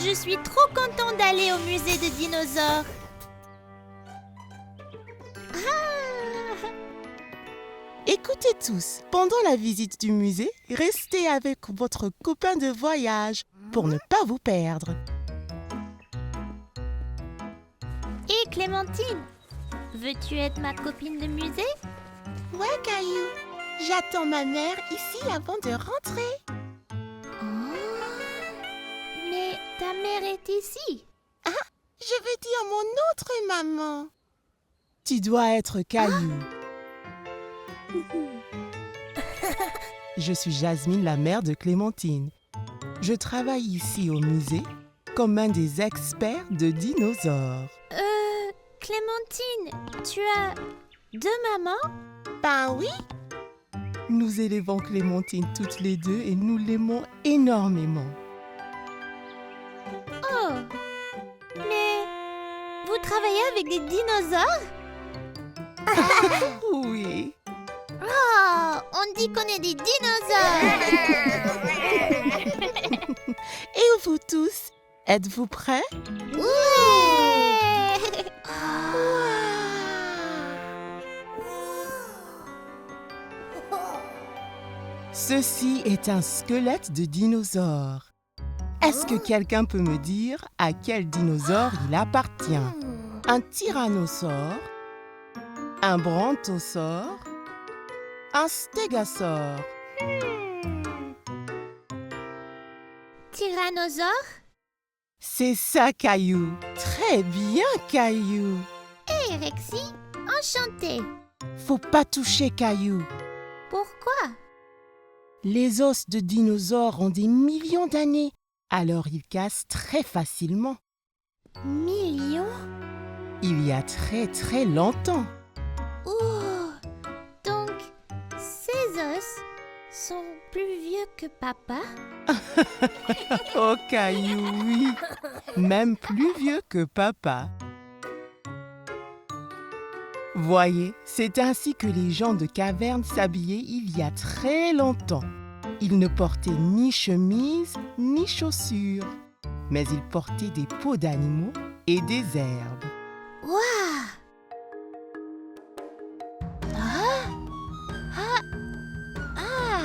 Je suis trop contente d'aller au musée des dinosaures. Ah! Écoutez tous, pendant la visite du musée, restez avec votre copain de voyage pour ne pas vous perdre. Et Clémentine, veux-tu être ma copine de musée? Ouais, Caillou, j'attends ma mère ici avant de rentrer. Oh. Mais ta mère est ici. Je veux dire mon autre maman. Tu dois être Caillou. Je suis Jasmine, la mère de Clémentine. Je travaille ici au musée comme un des experts de dinosaures. Clémentine, tu as 2 mamans? Ben oui. Nous élevons Clémentine toutes les deux et nous l'aimons énormément. Oh! Mais vous travaillez avec des dinosaures? Oui. Oh! On dit qu'on est des dinosaures! Et vous tous, êtes-vous prêts? Ouais! Ceci est un squelette de dinosaure. Est-ce que quelqu'un peut me dire à quel dinosaure il appartient? Un tyrannosaure? Un brontosaure? Un stégosaure? Tyrannosaure? C'est ça, Caillou. Très bien, Caillou. Hey, Rexy, enchantée. Faut pas toucher Caillou. Pourquoi? Les os de dinosaures ont des millions d'années, alors ils cassent très facilement. Millions? Il y a très très longtemps. Oh! Donc, ces os sont plus vieux que papa? Oh Caillou, oui. Même plus vieux que papa. Voyez, c'est ainsi que les gens de caverne s'habillaient il y a très longtemps. Ils ne portaient ni chemise ni chaussures, mais ils portaient des peaux d'animaux et des herbes. Waouh! Ah! Ah! Ah! Ah!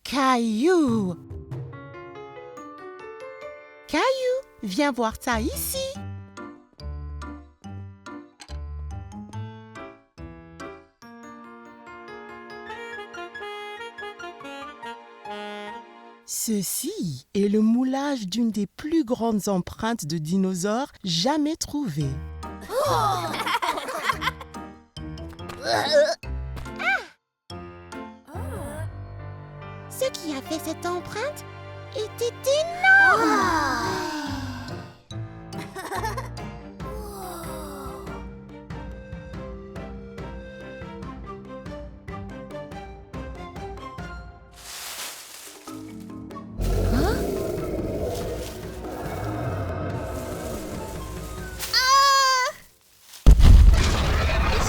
Caillou! Caillou, viens voir ça ici. Ceci est le moulage d'une des plus grandes empreintes de dinosaures jamais trouvées. Ce qui a fait cette empreinte était énorme.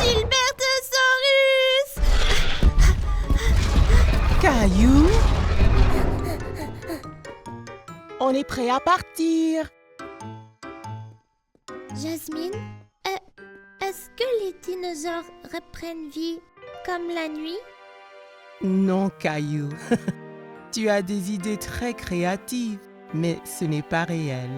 Gilbertosaurus! Caillou, on est prêt à partir. Jasmine, est-ce que les dinosaures reprennent vie comme la nuit? Non, Caillou. Tu as des idées très créatives, mais ce n'est pas réel.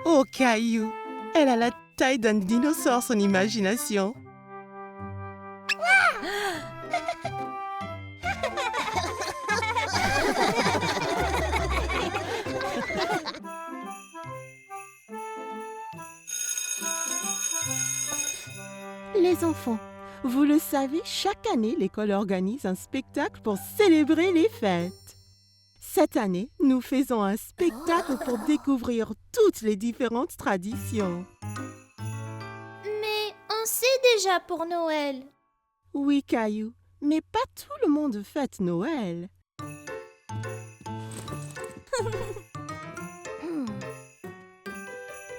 Oh, Caillou, elle a la taille d'un dinosaure, son imagination. Les enfants, Vous le savez, chaque année, l'école organise un spectacle pour célébrer les fêtes. Cette année, nous faisons un spectacle pour découvrir toutes les différentes traditions. Mais on sait déjà pour Noël. Oui, Caillou, mais pas tout le monde fête Noël.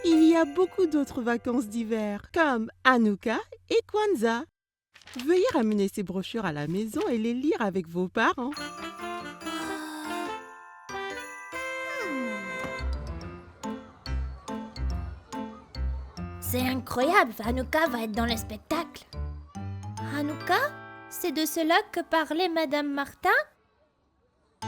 Il y a beaucoup d'autres vacances d'hiver, comme Hanouka et Kwanzaa. Veuillez ramener ces brochures à la maison et les lire avec vos parents. C'est incroyable, Hanouka va être dans le spectacle. Hanouka? C'est de cela que parlait Madame Martin?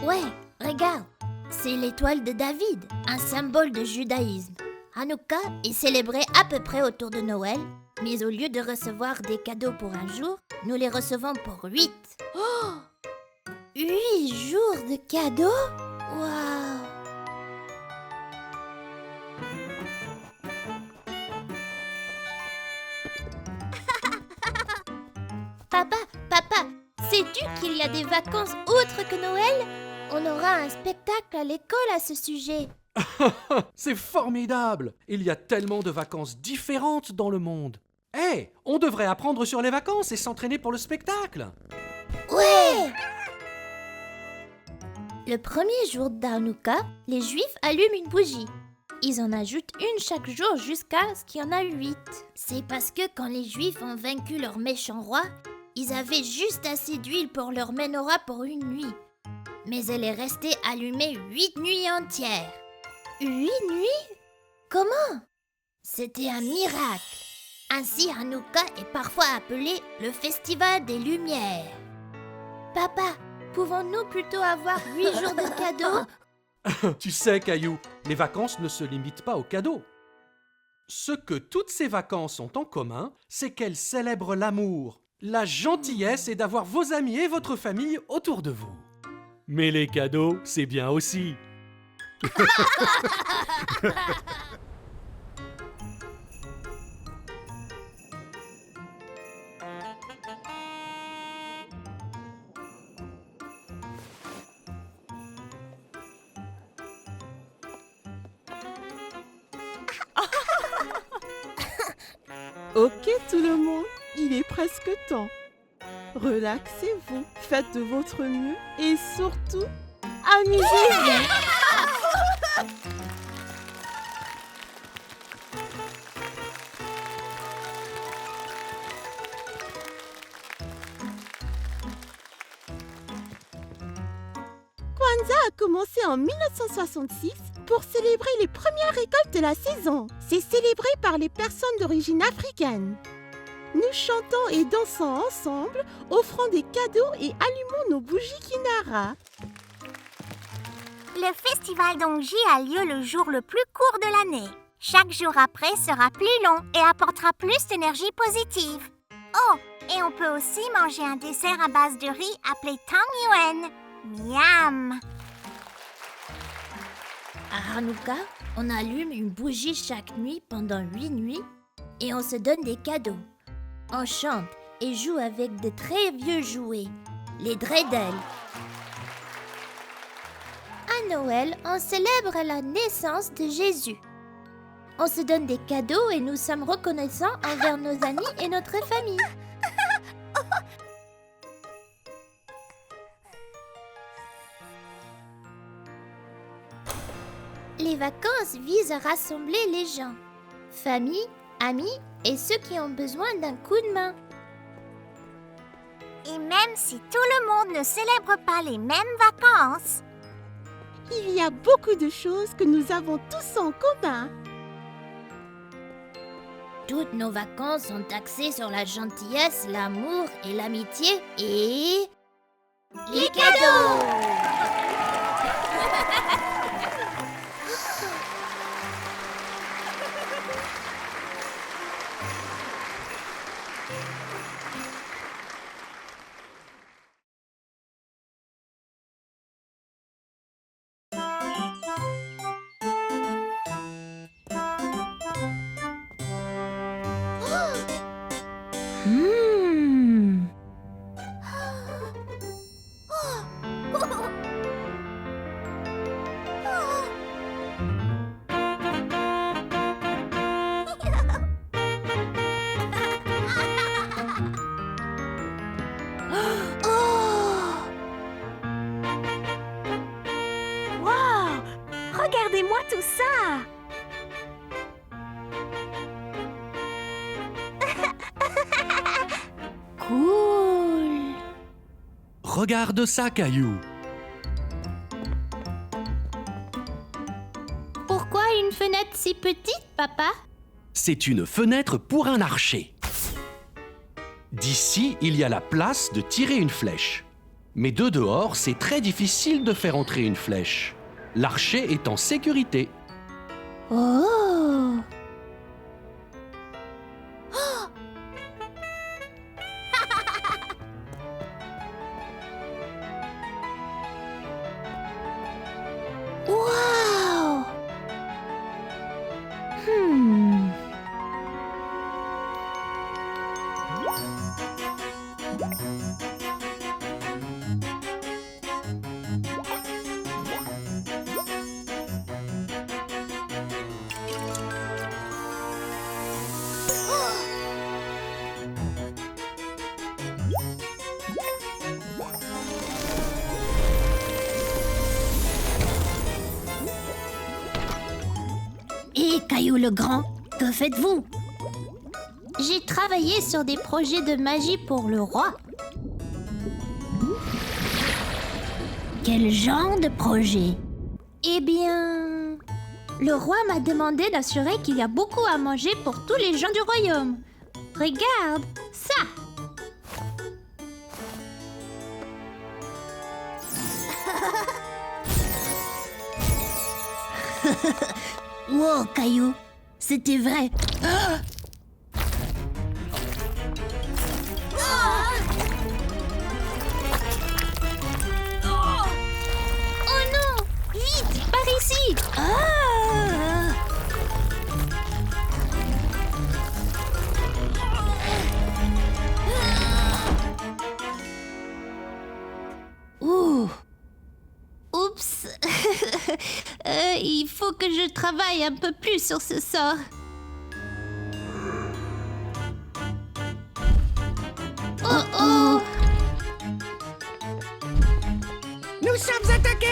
Ouais, regarde, c'est l'étoile de David, un symbole de judaïsme. Hanouka est célébré à peu près autour de Noël, mais au lieu de recevoir des cadeaux pour un jour, nous les recevons pour 8. Oh! 8 jours de cadeaux? Waouh! Papa, sais-tu qu'il y a des vacances autres que Noël? On aura un spectacle à l'école à ce sujet. C'est formidable! Il y a tellement de vacances différentes dans le monde. Hé, on devrait apprendre sur les vacances et s'entraîner pour le spectacle. Ouais! Le premier jour d'Hanouka, les Juifs allument une bougie. Ils en ajoutent une chaque jour jusqu'à ce qu'il y en a 8. C'est parce que quand les Juifs ont vaincu leur méchant roi, ils avaient juste assez d'huile pour leur menorah pour une nuit. Mais elle est restée allumée 8 nuits entières. 8 nuits? Comment? C'était un miracle. Ainsi, Hanouka est parfois appelé le Festival des Lumières. Papa, pouvons-nous plutôt avoir 8 jours de cadeaux? Tu sais, Caillou, les vacances ne se limitent pas aux cadeaux. Ce que toutes ces vacances ont en commun, c'est qu'elles célèbrent l'amour, la gentillesse et d'avoir vos amis et votre famille autour de vous. Mais les cadeaux, c'est bien aussi. Ok tout le monde, il est presque temps. Relaxez-vous, faites de votre mieux et surtout, amusez-vous. Kwanzaa a commencé en 1966 pour célébrer les premières récoltes de la saison. C'est célébré par les personnes d'origine africaine. Nous chantons et dansons ensemble, offrant des cadeaux et allumons nos bougies Kinara. Le festival d'Ongji a lieu le jour le plus court de l'année. Chaque jour après sera plus long et apportera plus d'énergie positive. Oh, et on peut aussi manger un dessert à base de riz appelé Tang Yuen. Miam! À Hanouka, on allume une bougie chaque nuit pendant 8 nuits et on se donne des cadeaux. On chante et joue avec de très vieux jouets, les dreidels. À Noël, on célèbre la naissance de Jésus. On se donne des cadeaux et nous sommes reconnaissants envers nos amis et notre famille. Les vacances visent à rassembler les gens, famille, amis et ceux qui ont besoin d'un coup de main. Et même si tout le monde ne célèbre pas les mêmes vacances, Il y a beaucoup de choses que nous avons tous en commun. Toutes nos vacances sont axées sur la gentillesse, l'amour et l'amitié et... les cadeaux! Regarde ça, Caillou. Pourquoi une fenêtre si petite, papa? C'est une fenêtre pour un archer. D'ici, il y a la place de tirer une flèche. Mais de dehors, c'est très difficile de faire entrer une flèche. L'archer est en sécurité. Oh! Wow! Et Caillou le Grand, que faites-vous? J'ai travaillé sur des projets de magie pour le roi. Quel genre de projet? Eh bien, le roi m'a demandé d'assurer qu'il y a beaucoup à manger pour tous les gens du royaume. Regarde ça! Wow, Caillou, c'était vrai. Oh non! Vite, par ici! Ouh, Oups! Il faut que je travaille un peu plus sur ce sort. Oh oh! Nous sommes attaqués!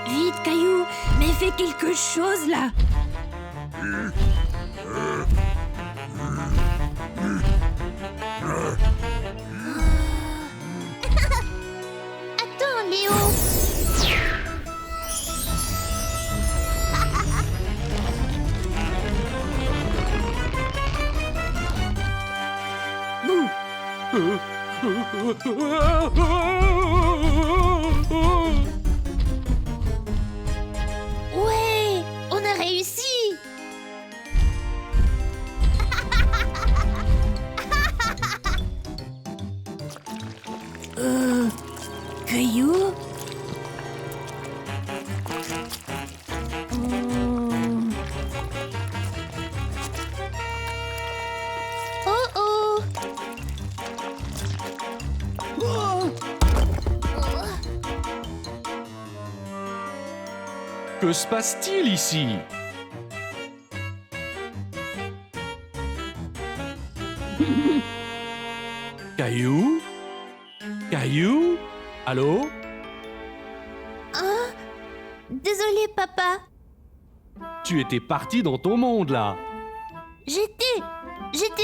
vite, Caillou, mais fais quelque chose là. Attends, Léo! Bouh, Ouais! On a réussi! Caillou? Oh oh! Que se passe-t-il ici? Caillou? Caillou? Allô? Désolé, papa. Tu étais parti dans ton monde, là. J'étais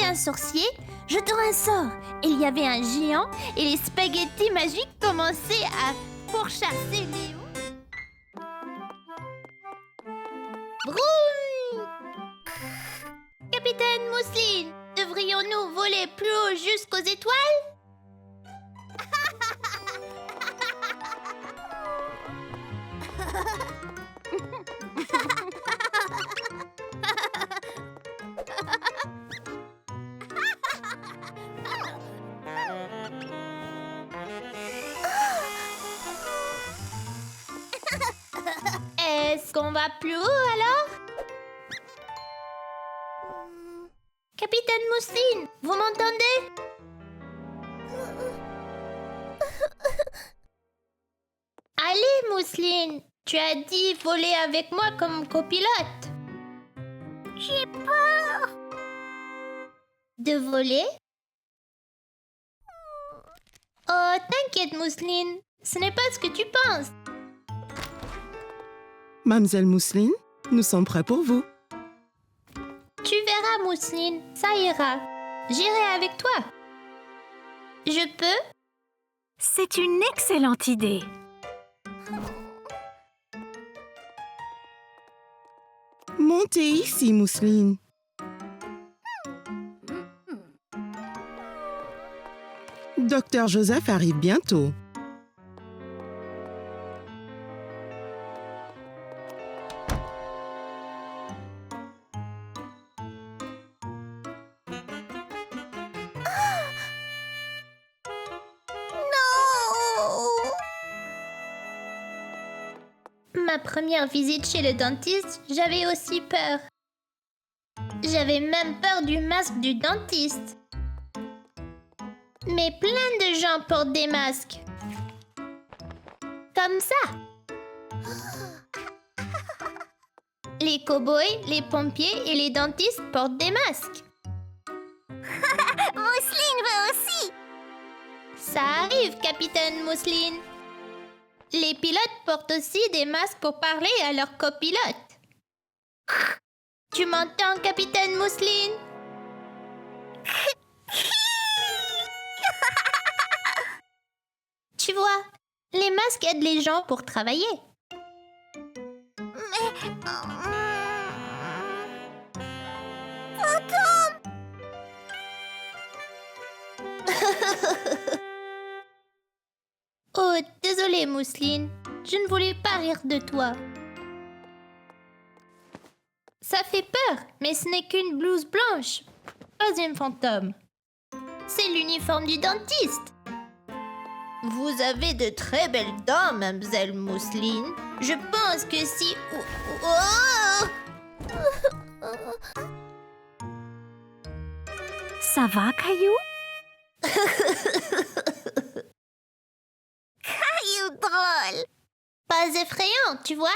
un sorcier, jetant un sort. Et il y avait un géant et les spaghettis magiques commençaient à pourchasser Léo. Vroom! Capitaine Mousseline, devrions-nous voler plus haut jusqu'aux étoiles? Est-ce qu'on va plus haut alors? Capitaine Mousseline, vous m'entendez? Allez, Mousseline, tu as dit voler avec moi comme copilote. J'ai peur. De voler? Oh, t'inquiète, Mousseline. Ce n'est pas ce que tu penses. Mademoiselle Mousseline, nous sommes prêts pour vous. Tu verras, Mousseline, ça ira. J'irai avec toi. Je peux? C'est une excellente idée. Montez ici, Mousseline. Docteur Joseph arrive bientôt. Ma première visite chez le dentiste, j'avais aussi peur. J'avais même peur du masque du dentiste. Mais plein de gens portent des masques. Comme ça. Les cow-boys, les pompiers et les dentistes portent des masques. Mousseline veut aussi. Ça arrive, capitaine Mousseline. Les pilotes portent aussi des masques pour parler à leurs copilotes. Tu m'entends, capitaine Mousseline? Tu vois, les masques aident les gens pour travailler. Oh, désolée, Mousseline. Je ne voulais pas rire de toi. Ça fait peur, mais ce n'est qu'une blouse blanche, pas une fantôme. C'est l'uniforme du dentiste. Vous avez de très belles dents, mademoiselle Mousseline. Je pense que si... Ça va, Caillou? Caillou drôle. Pas effrayant, tu vois?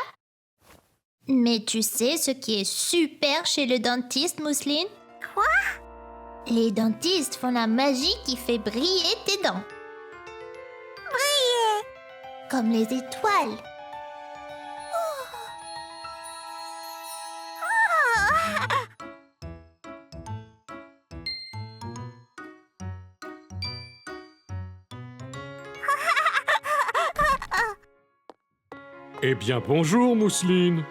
Mais tu sais ce qui est super chez le dentiste, Mousseline? Quoi? Les dentistes font la magie qui fait briller tes dents. Briller. Comme les étoiles. Eh bien, bonjour, Mousseline.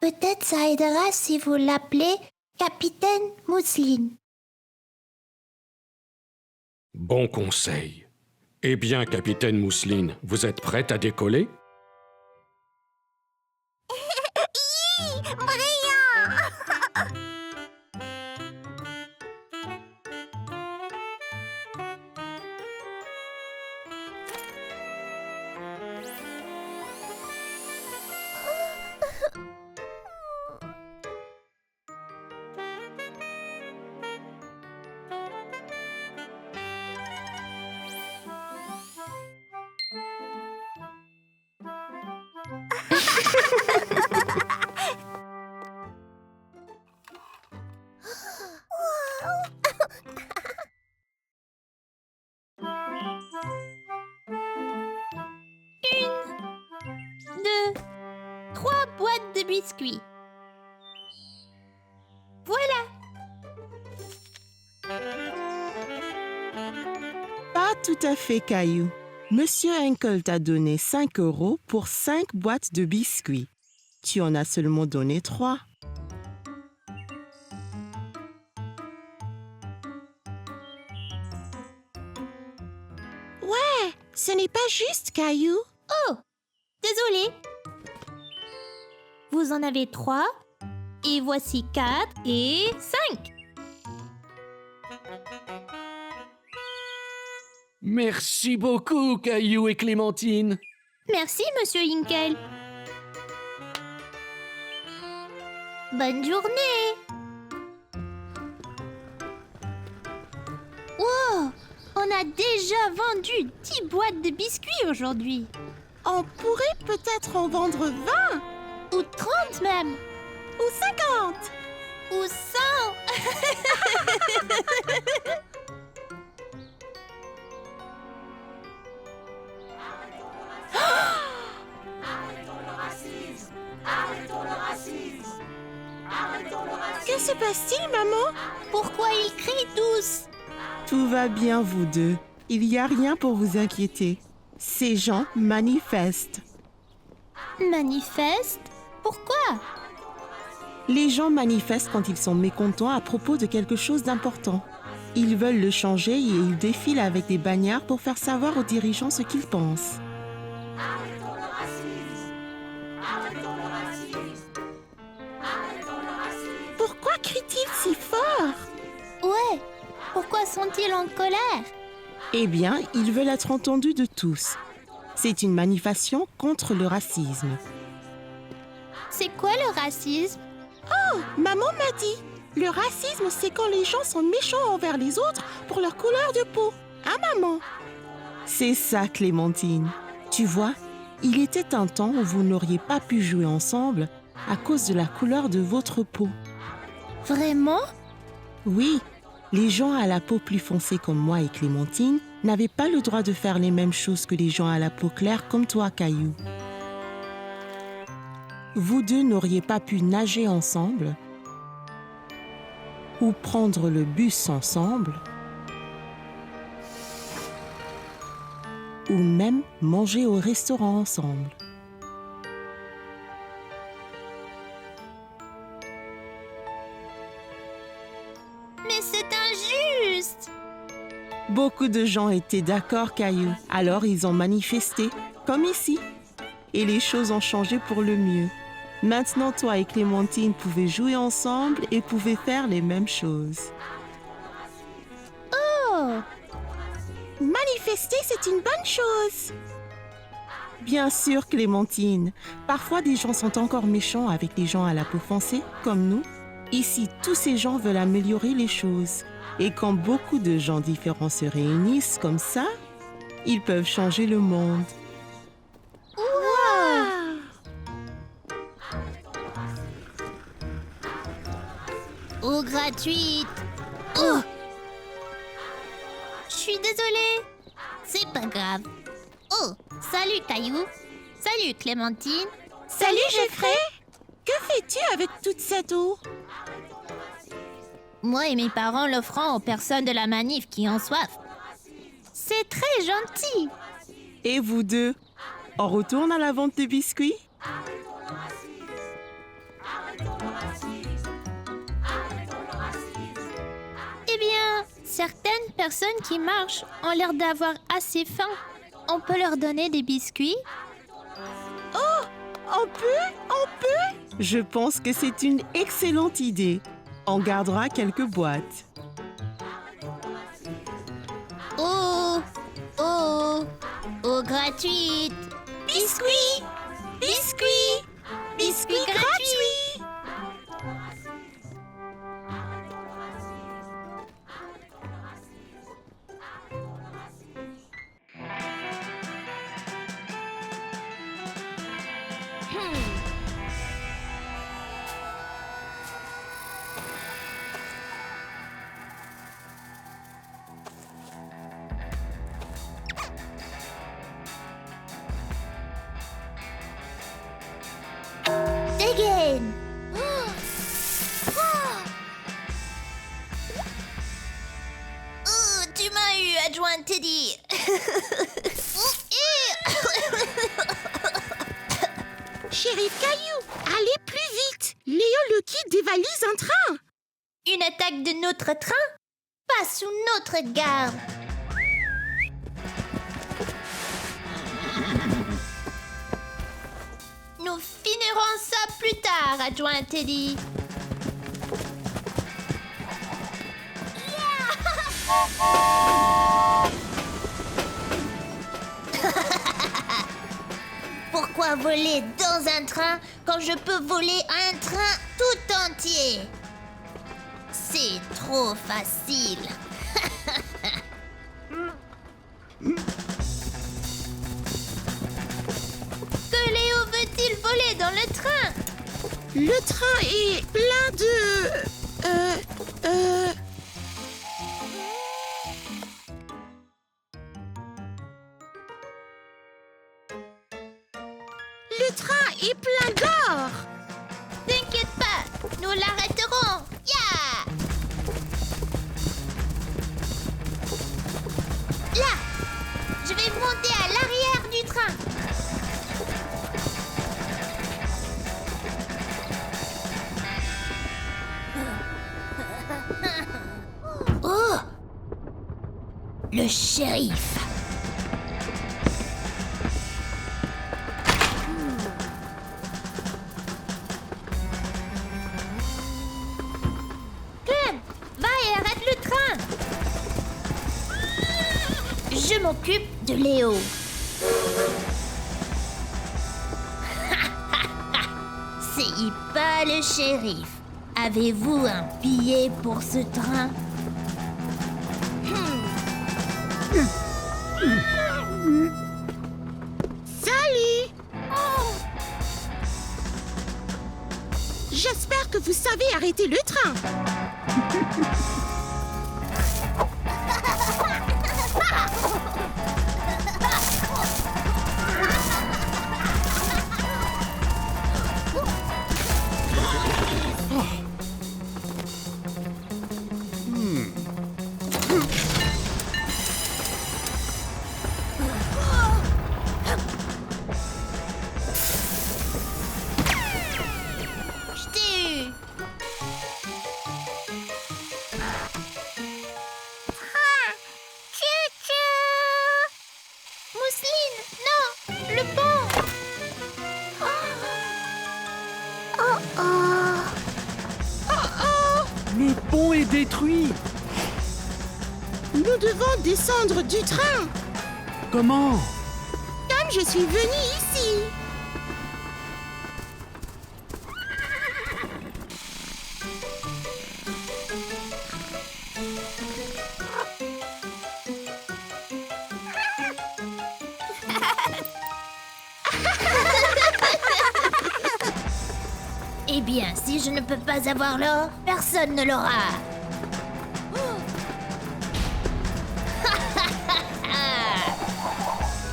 Peut-être ça aidera si vous l'appelez capitaine Mousseline. Bon conseil. Eh bien, capitaine Mousseline, vous êtes prête à décoller? Brillant. Deux, 3 boîtes de biscuits. Voilà. Pas tout à fait, Caillou. Monsieur Henkel t'a donné 5 € pour 5 boîtes de biscuits. Tu en as seulement donné 3. Ouais, ce n'est pas juste, Caillou. Oh, désolé. Vous en avez 3. Et voici 4 et 5. Merci beaucoup, Caillou et Clémentine. Merci, Monsieur Hinkel. Bonne journée. Wow, on a déjà vendu 10 boîtes de biscuits aujourd'hui. On pourrait peut-être en vendre 20 Ou 30 même. ou 50. Ou 100. Que se passe-t-il, maman? Pourquoi ils crient tous? Tout va bien, vous deux. Il n'y a rien pour vous inquiéter. Ces gens manifestent. Manifeste? Pourquoi? Les gens manifestent quand ils sont mécontents à propos de quelque chose d'important. Ils veulent le changer et ils défilent avec des bannières pour faire savoir aux dirigeants ce qu'ils pensent. Pourquoi crient-ils si fort? Ouais. Pourquoi sont-ils en colère? Eh bien, ils veulent être entendus de tous. C'est une manifestation contre le racisme. C'est quoi le racisme? Maman m'a dit, le racisme, c'est quand les gens sont méchants envers les autres pour leur couleur de peau. Hein, maman? C'est ça, Clémentine. Tu vois, il était un temps où vous n'auriez pas pu jouer ensemble à cause de la couleur de votre peau. Vraiment? Oui, les gens à la peau plus foncée comme moi et Clémentine n'avaient pas le droit de faire les mêmes choses que les gens à la peau claire comme toi, Caillou. Vous deux n'auriez pas pu nager ensemble ou prendre le bus ensemble ou même manger au restaurant ensemble. Mais c'est injuste! Beaucoup de gens étaient d'accord, Caillou. Alors ils ont manifesté, comme ici. Et les choses ont changé pour le mieux. Maintenant, toi et Clémentine pouvez jouer ensemble et pouvez faire les mêmes choses. Oh! Manifester, c'est une bonne chose. Bien sûr, Clémentine. Parfois, des gens sont encore méchants avec les gens à la peau foncée, comme nous. Ici, tous ces gens veulent améliorer les choses. Et quand beaucoup de gens différents se réunissent comme ça, ils peuvent changer le monde. Eau gratuite! Oh! Je suis désolée. C'est pas grave. Oh, salut Caillou. Salut Clémentine. Salut, Geoffrey! Que fais-tu avec toute cette eau? Moi et mes parents l'offrons aux personnes de la manif qui ont soif. C'est très gentil. Et vous deux, on retourne à la vente de biscuits? Eh bien, certaines personnes qui marchent ont l'air d'avoir assez faim. On peut leur donner des biscuits? On peut? Je pense que c'est une excellente idée. On gardera quelques boîtes. Oh! Oh! Eau gratuite! Biscuits! Biscuits! Biscuits gratuits! Again! Oh, tu m'as eu, adjoint Teddy! Shérif Caillou, allez plus vite! Léo le Kid dévalise un train! Une attaque de notre train? Pas sous notre garde! Nous finirons ça plus tard, adjoint Teddy. Pourquoi voler dans un train quand je peux voler un train tout entier? C'est trop facile. Que Léo veut-il voler dans le train? Le train est plein de... Le train est plein d'or. T'inquiète pas, nous l'arrêterons. Ya! Là, je vais monter à l'arrière du train. Oh! Le shérif. Clem, va et arrête le train. Je m'occupe de Léo. C'est Ipa le shérif. Avez-vous un billet pour ce train? Salut! J'espère que vous savez arrêter le train. Je t'ai eu. Mousseline, non, le pont. Le pont est détruit. Nous devons descendre du train. Comment? Comme je suis venue ici. Eh bien, si je ne peux pas avoir l'or, personne ne l'aura.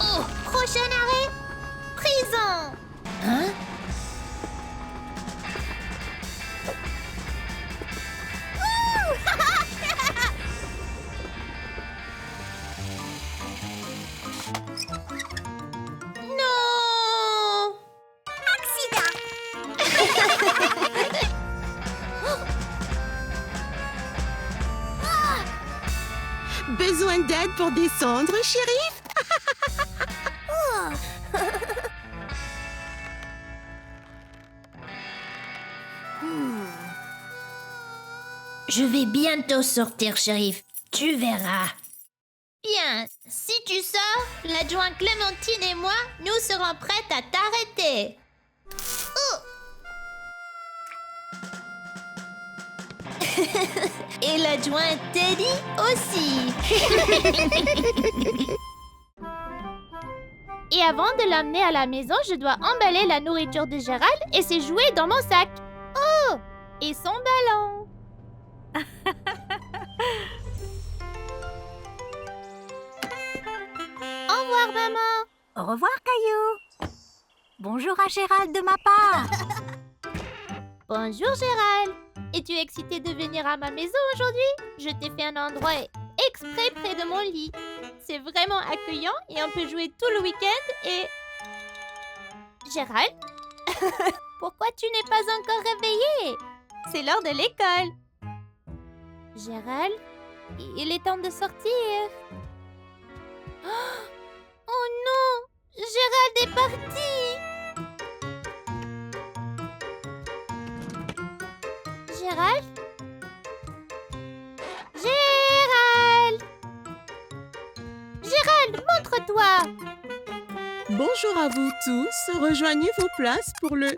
Oh, prochain arrêt, prison. Hein? Non! Besoin d'aide pour descendre, shérif? Je vais bientôt sortir, shérif. Tu verras. Bien, si tu sors, l'adjoint Clémentine et moi, nous serons prêtes à t'arrêter. Oh! Et l'adjoint Teddy aussi. Et avant de l'emmener à la maison, je dois emballer la nourriture de Gérald et ses jouets dans mon sac. Oh! Et son ballon. Au revoir, maman. Au revoir, Caillou. Bonjour à Gérald de ma part. Bonjour, Gérald. Es-tu excité de venir à ma maison aujourd'hui? Je t'ai fait un endroit exprès près de mon lit. C'est vraiment accueillant et on peut jouer tout le week-end et... Gérald? Pourquoi tu n'es pas encore réveillé? C'est l'heure de l'école. Gérald, il est temps de sortir. Oh non! Gérald est parti! Gérald? Gérald! Gérald, montre-toi! Bonjour à vous tous. Rejoignez vos places pour le...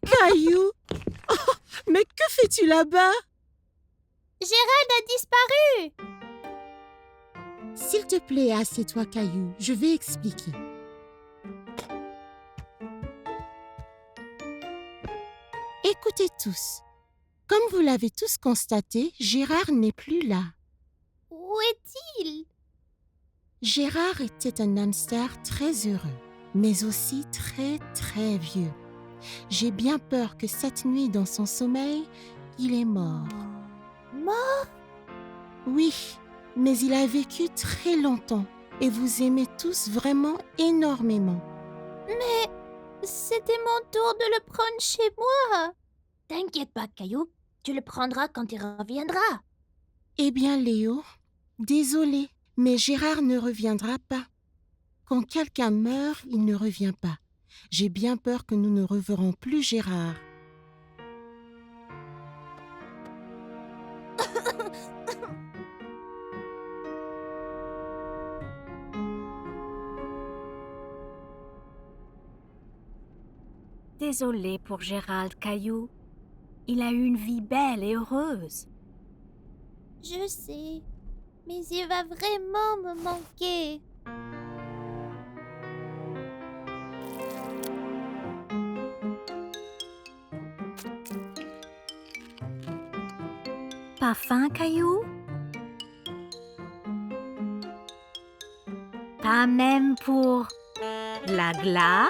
Caillou! Oh, mais que fais-tu là-bas? Gérald a disparu! S'il te plaît, assieds-toi, Caillou. Je vais expliquer. Écoutez tous. Comme vous l'avez tous constaté, Gérard n'est plus là. Où est-il? Gérard était un hamster très heureux, mais aussi très très vieux. J'ai bien peur que cette nuit, dans son sommeil, il est mort. Mort? Oui, mais il a vécu très longtemps et vous aimez tous vraiment énormément. Mais c'était mon tour de le prendre chez moi. T'inquiète pas, Caillou. Tu le prendras quand il reviendra. Eh bien, Léo, désolé, mais Gérard ne reviendra pas. Quand quelqu'un meurt, il ne revient pas. J'ai bien peur que nous ne reverrons plus Gérard. Désolée pour Gérald, Caillou. Il a eu une vie belle et heureuse. Je sais, mais il va vraiment me manquer. Pas faim, Caillou? Pas même pour la glace?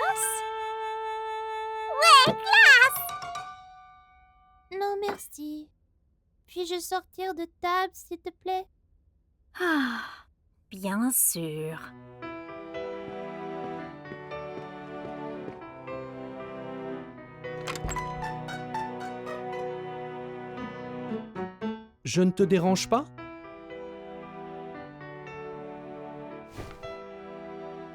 Non, merci. Puis-je sortir de table, s'il te plaît? Ah, bien sûr. Je ne te dérange pas?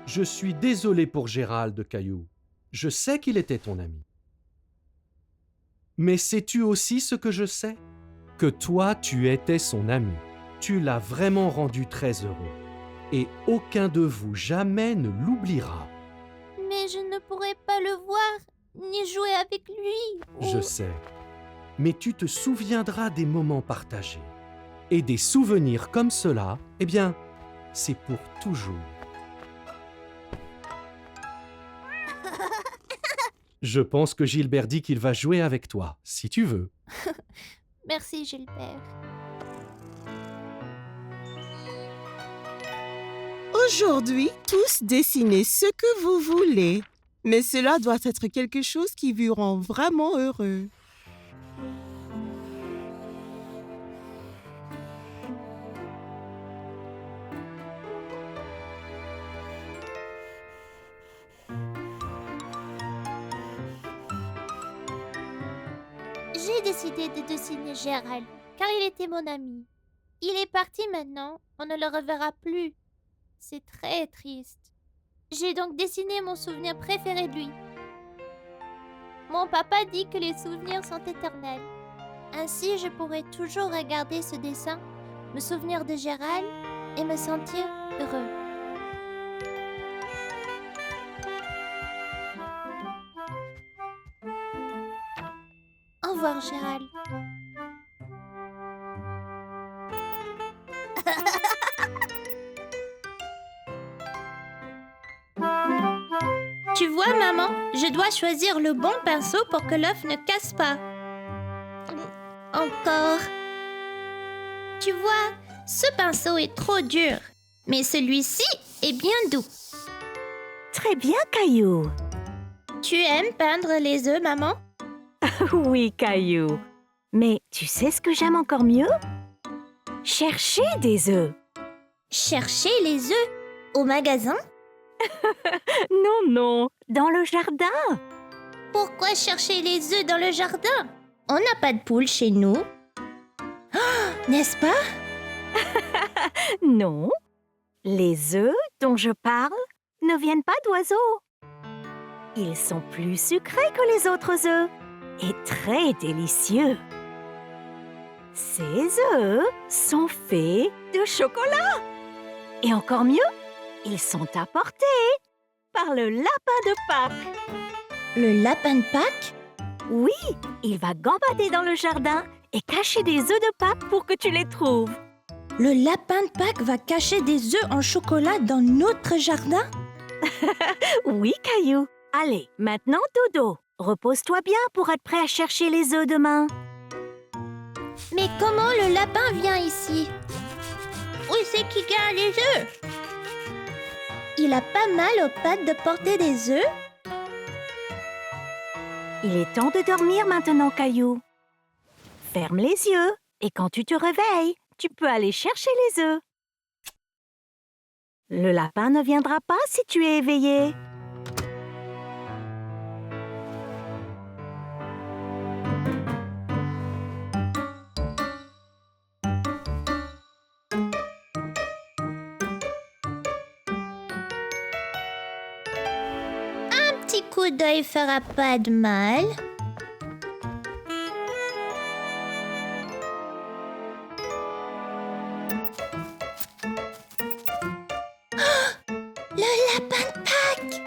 Je suis désolé pour Gérald, Caillou. Je sais qu'il était ton ami. Mais sais-tu aussi ce que je sais? Que toi, tu étais son ami. Tu l'as vraiment rendu très heureux. Et aucun de vous jamais ne l'oubliera. Mais je ne pourrai pas le voir, ni jouer avec lui. Je sais. Mais tu te souviendras des moments partagés. Et des souvenirs comme cela, eh bien, c'est pour toujours. Je pense que Gilbert dit qu'il va jouer avec toi, si tu veux. Merci, Gilbert. Aujourd'hui, tous dessinez ce que vous voulez. Mais cela doit être quelque chose qui vous rend vraiment heureux. J'ai décidé de dessiner Gérald, car il était mon ami. Il est parti maintenant, on ne le reverra plus. C'est très triste. J'ai donc dessiné mon souvenir préféré de lui. Mon papa dit que les souvenirs sont éternels. Ainsi, je pourrai toujours regarder ce dessin, me souvenir de Gérald et me sentir heureux. Au revoir, Gérald. Tu vois, maman, je dois choisir le bon pinceau pour que l'œuf ne casse pas. Encore. Tu vois, ce pinceau est trop dur, mais celui-ci est bien doux. Très bien, Caillou. Tu aimes peindre les œufs, maman? Oui, Caillou. Mais tu sais ce que j'aime encore mieux? Chercher des œufs. Chercher les œufs au magasin? Non, non, dans le jardin. Pourquoi chercher les œufs dans le jardin? On n'a pas de poules chez nous. Oh, n'est-ce pas? Non, les œufs dont je parle ne viennent pas d'oiseaux. Ils sont plus sucrés que les autres œufs et très délicieux. Ces œufs sont faits de chocolat. Et encore mieux, ils sont à portée. par le lapin de Pâques. Le lapin de Pâques? Oui, il va gambader dans le jardin et cacher des œufs de Pâques pour que tu les trouves. Le lapin de Pâques va cacher des œufs en chocolat dans notre jardin? Oui, Caillou. Allez, maintenant dodo. Repose-toi bien pour être prêt à chercher les œufs demain. Mais comment le lapin vient ici? Où c'est qui garde les œufs? Il a pas mal aux pattes de porter des œufs? Il est temps de dormir maintenant, Caillou. Ferme les yeux et quand tu te réveilles, tu peux aller chercher les œufs. Le lapin ne viendra pas si tu es éveillé. Un petit coup d'œil fera pas de mal. Oh, le lapin de Pâques!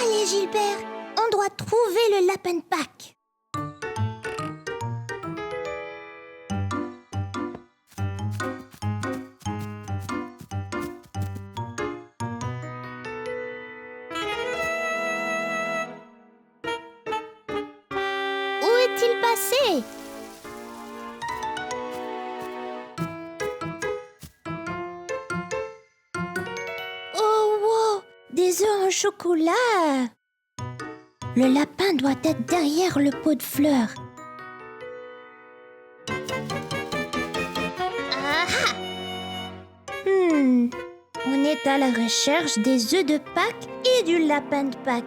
Allez Gilbert, on doit trouver le lapin de Pâques. Où est-il passé? Oh wow, des œufs en chocolat. Le lapin doit être derrière le pot de fleurs. Ah ah! On est à la recherche des œufs de Pâques et du lapin de Pâques.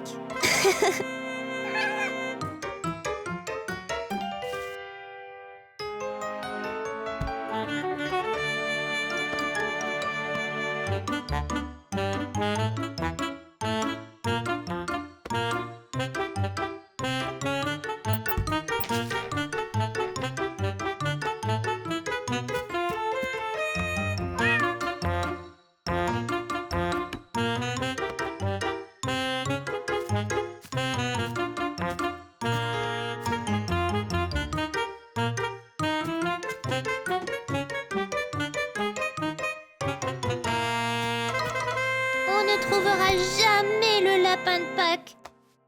On ne trouvera jamais le lapin de Pâques.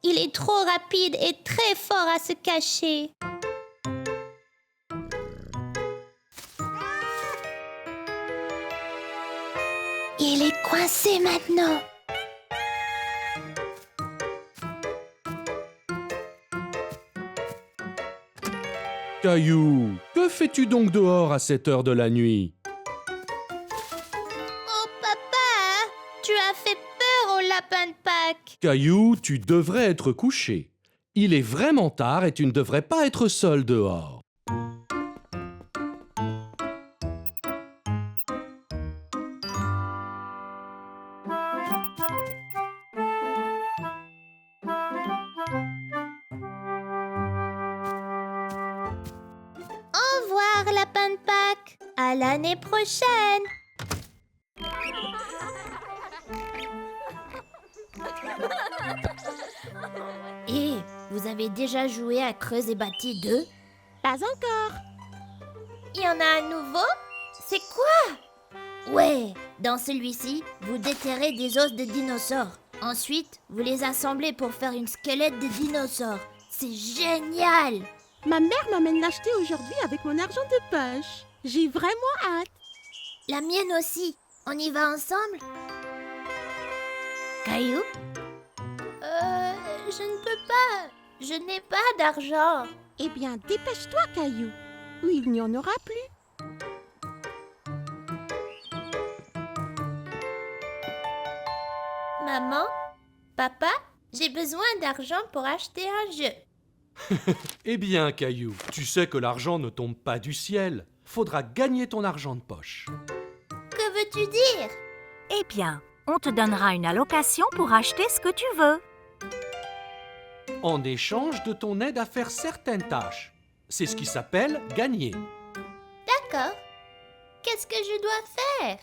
Il est trop rapide et très fort à se cacher. Il est coincé maintenant. Caillou, que fais-tu donc dehors à cette heure de la nuit? Oh papa, tu as fait peur au lapin de Pâques. Caillou, tu devrais être couché. Il est vraiment tard et tu ne devrais pas être seul dehors. Au revoir lapin de Pâques. À l'année prochaine. Et vous avez déjà joué à Creuse et Bâti 2? Pas encore. Il y en a un nouveau? C'est quoi? Ouais, dans celui-ci, vous déterrez des os de dinosaures. Ensuite, vous les assemblez pour faire une squelette de dinosaure. C'est génial! Ma mère m'amène l'acheter aujourd'hui avec mon argent de poche. J'ai vraiment hâte. La mienne aussi. On y va ensemble? Caillou? Je ne peux pas. Je n'ai pas d'argent. Eh bien, dépêche-toi, Caillou, ou il n'y en aura plus. Maman? Papa? J'ai besoin d'argent pour acheter un jeu. Eh bien, Caillou, tu sais que l'argent ne tombe pas du ciel. Faudra gagner ton argent de poche. Que veux-tu dire? Eh bien, on te donnera une allocation pour acheter ce que tu veux. En échange de ton aide à faire certaines tâches. C'est ce qui s'appelle gagner. D'accord. Qu'est-ce que je dois faire?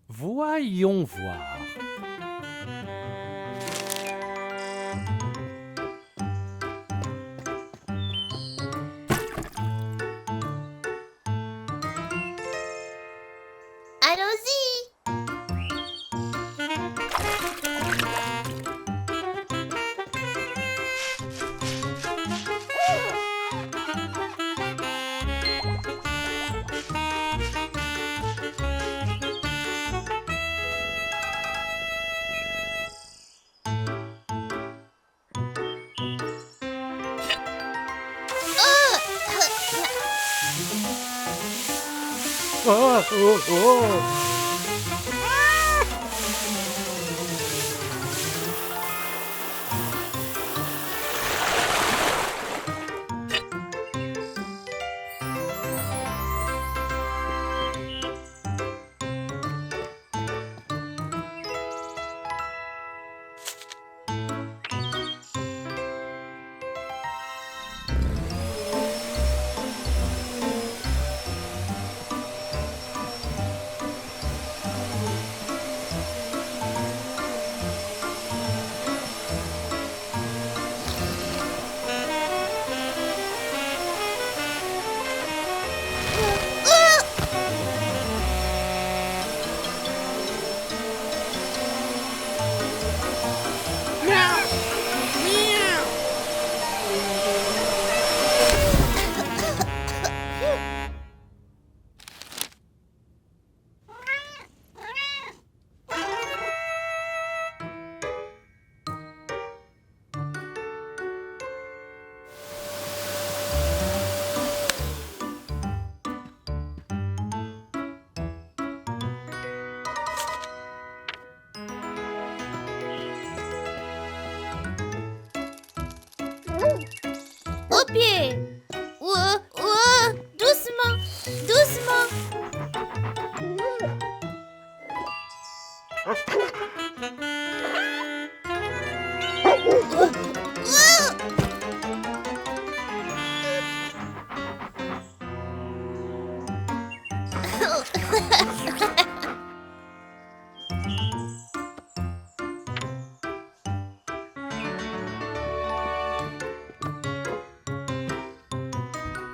Voyons voir. Allons-y! Oh, oh, oh. Au pied! Doucement! Doucement!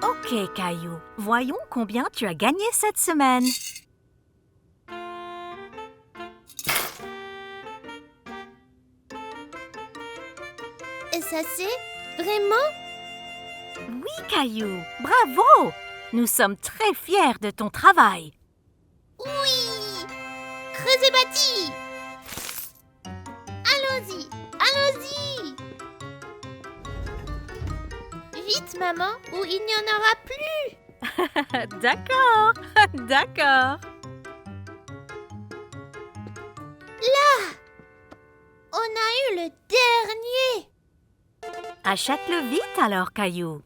Ok, Caillou, voyons combien tu as gagné cette semaine. Est-ce assez? Vraiment? Oui, Caillou, bravo! Nous sommes très fiers de ton travail. Oui! Creusez bâti! Allons-y! Allons-y! Vite, maman, ou il n'y en aura plus! D'accord, d'accord. On a eu le dernier! Achète-le vite alors, Caillou.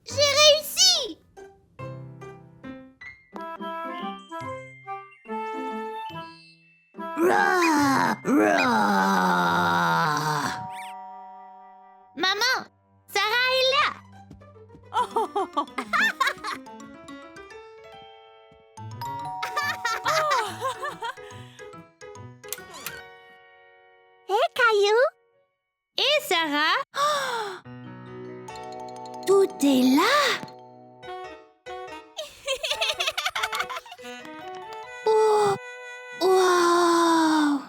J'ai réussi! Maman, Sarah est là! Caillou, Et Sarah? Tout est là! Oh! Wow!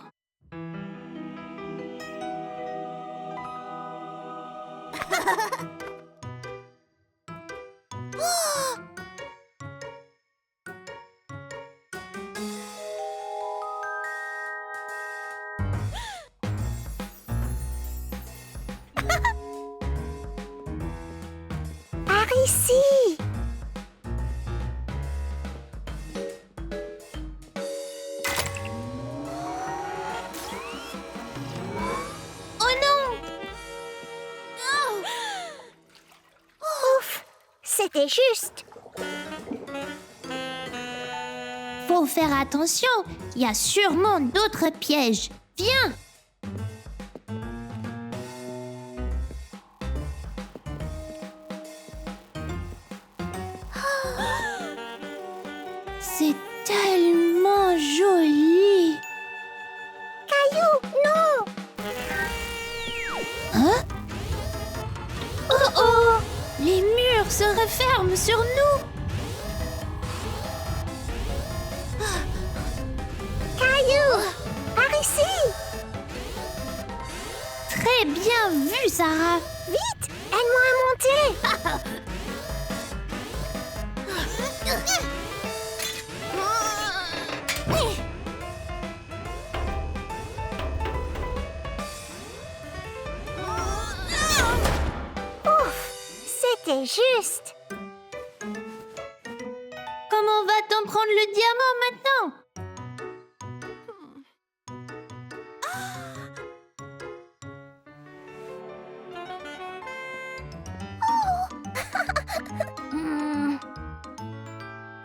ici. Oh non! Ouf, c'était juste. Faut faire attention, il y a sûrement d'autres pièges. Viens! C'est tellement joli! Caillou, non. Hein? Oh oh! Les murs se referment sur nous! Caillou, par ici. Très bien vu, Sarah! Vite, aide-moi à monter. Ouf, c'était juste. Comment va-t-on prendre le diamant maintenant?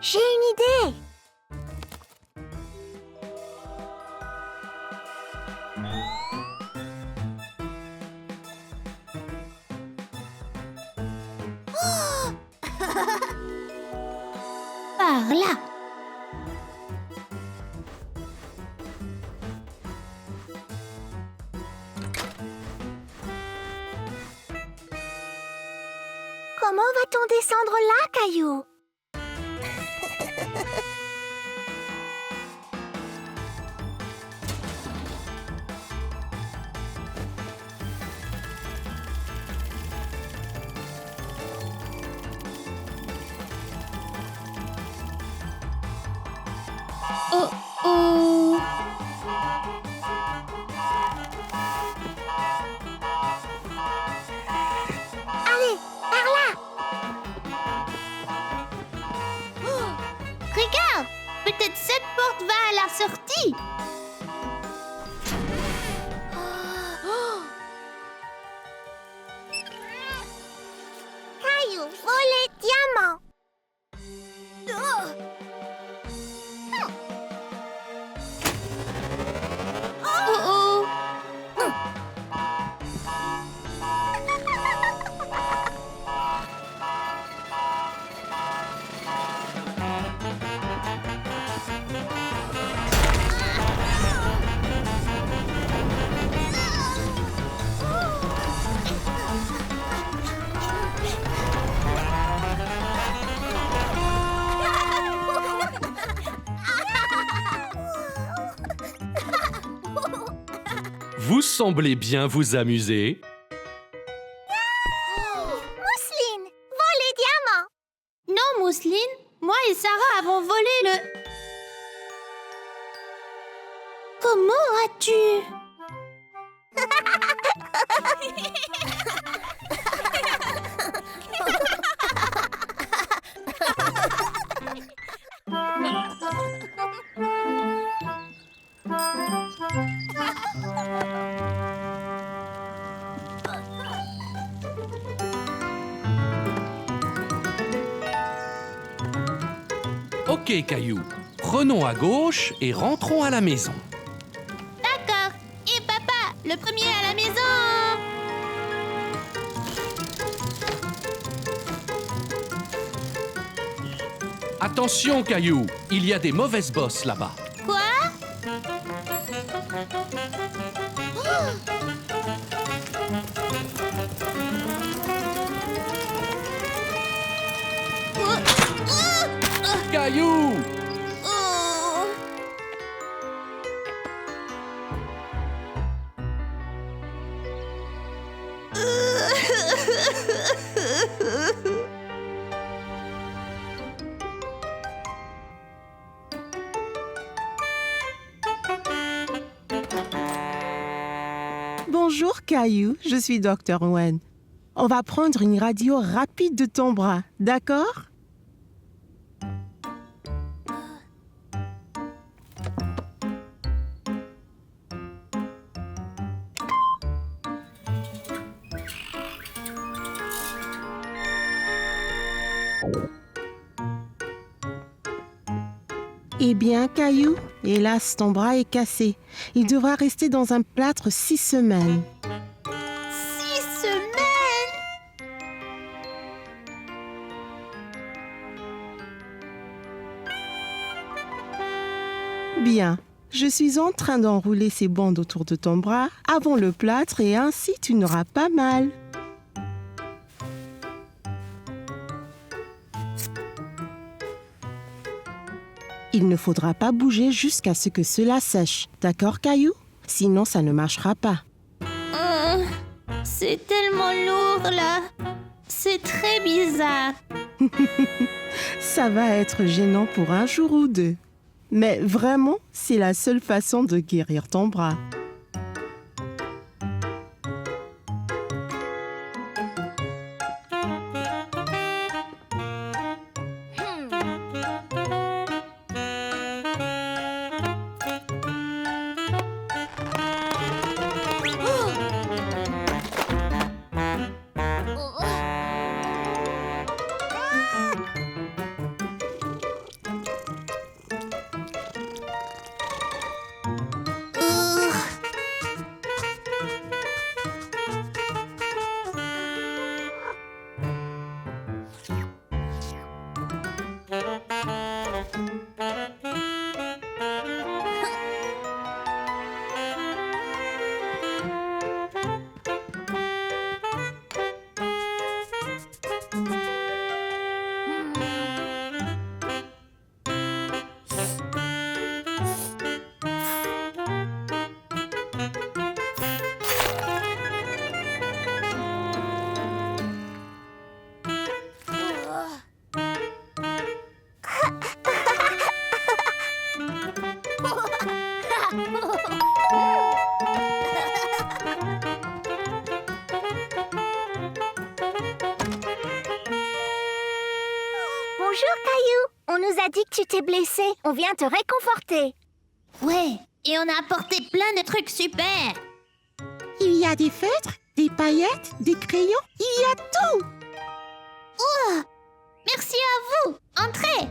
J'ai une idée. Par là! Comment va-t-on descendre là, Caillou? Oh oh! Allez, par là. Regarde! Peut-être cette porte va à la sortie! Caillou, volet, diamant. Oh oh! Vous semblez bien vous amuser. Mousseline, volet, diamant. Non, Mousseline, moi et Sarah avons volé le... Comment as-tu... Ok, Caillou. Prenons à gauche et rentrons à la maison. D'accord. Et papa, le premier à la maison! Attention, Caillou. Il y a des mauvaises bosses là-bas. Quoi? Caillou! Oh! Bonjour Caillou, je suis Dr. Wen. On va prendre une radio rapide de ton bras, d'accord? Eh bien, Caillou, hélas, ton bras est cassé. Il devra rester dans un plâtre 6 semaines. 6 semaines? Bien, je suis en train d'enrouler ces bandes autour de ton bras avant le plâtre et ainsi tu n'auras pas mal. Il ne faudra pas bouger jusqu'à ce que cela sèche. D'accord, Caillou? Sinon, ça ne marchera pas. C'est tellement lourd là. C'est très bizarre. Ça va être gênant pour un jour ou deux. Mais vraiment, c'est la seule façon de guérir ton bras. Bonjour, Caillou. On nous a dit que tu t'es blessé. On vient te réconforter. Ouais, et on a apporté plein de trucs super. Il y a des feutres, des paillettes, des crayons, il y a tout. Merci à vous. Entrez.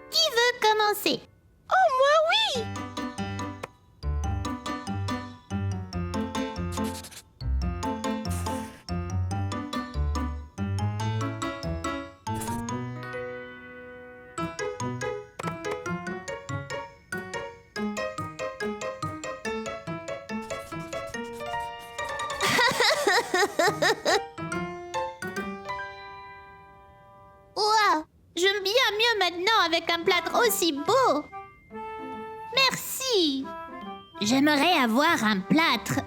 Qui veut commencer? Oh, moi oui. Ouah, j'aime bien mieux maintenant avec un plâtre aussi beau. Merci. J'aimerais avoir un plâtre.